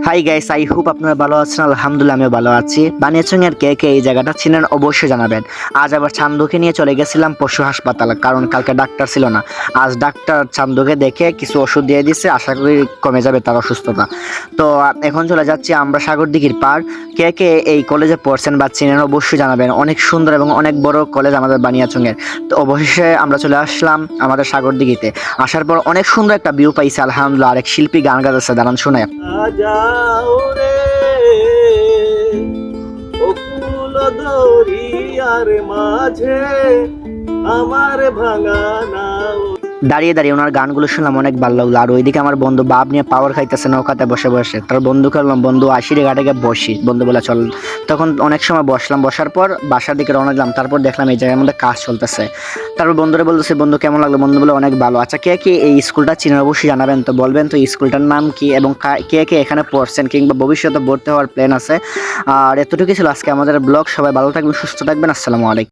Hi guys, I hope আপনারা ভালো আছেন। আলহামদুলিল্লাহ আমিও ভালো আছি। বানিয়াচং-এর কে কে এই জায়গাটা চিনেন অবশ্যই জানাবেন। আজ আবার চান্দুকে নিয়ে চলে গেছিলাম পশু হাসপাতাল, কারণ কালকে ডাক্তার ছিল না। আজ ডাক্তার চান্দুকে দেখে কিছু ওষুধ দিয়ে দিচ্ছে, আশা করি কমে যাবে তার অসুস্থতা। তো এখন চলে যাচ্ছি আমরা সাগরদিঘির পার। কে কে এই কলেজে পড়ছেন বা চিনেন অবশ্যই জানাবেন। অনেক সুন্দর এবং অনেক বড় কলেজ আমাদের বানিয়াচং-এর। তো অবশেষে আমরা চলে আসলাম আমাদের সাগরদিঘিতে। আসার পর অনেক সুন্দর একটা ভিউ পাইছি আলহামদুলিল্লাহ। আরেক শিল্পী গান গাইতেছে, দাঁড়ান শুনে। যাও রে অকুল দরিয়ার মাঝে আমার ভাঙা নাও। দাঁড়িয়ে দাঁড়িয়ে ওনার গানগুলো শুনলাম, অনেক ভালো লাগলো। আর ওইদিকে আমার বন্ধু বাপ নিয়ে পাওয়ার খাইতেছে নৌকাতে বসে বসে। তার বন্ধুকে বললাম, বন্ধু আশির ঘাটে গিয়ে বসি। বন্ধু বলে চল। তখন অনেক সময় বসলাম, বসার পর বাসার দিকে রওনা দিলাম। তারপর দেখলাম এই জায়গার মধ্যে কাজ চলতেছে। তারপর বন্ধুরা বলতেছে, বন্ধু কেমন লাগলো? বন্ধু বলে অনেক ভালো। আচ্ছা, কে কে এই স্কুলটা চিনেন অবশ্যই জানাবেন। তো বলবেন তো এই স্কুলটার নাম কি এবং কে কে এখানে পড়ছেন কিংবা ভবিষ্যতে ভর্তি হওয়ার প্ল্যান আছে। আর এতটুকুই ছিল আজকে আমাদের ব্লগ। সবাই ভালো থাকবেন, সুস্থ থাকবেন। আসসালামু আলাইকুম।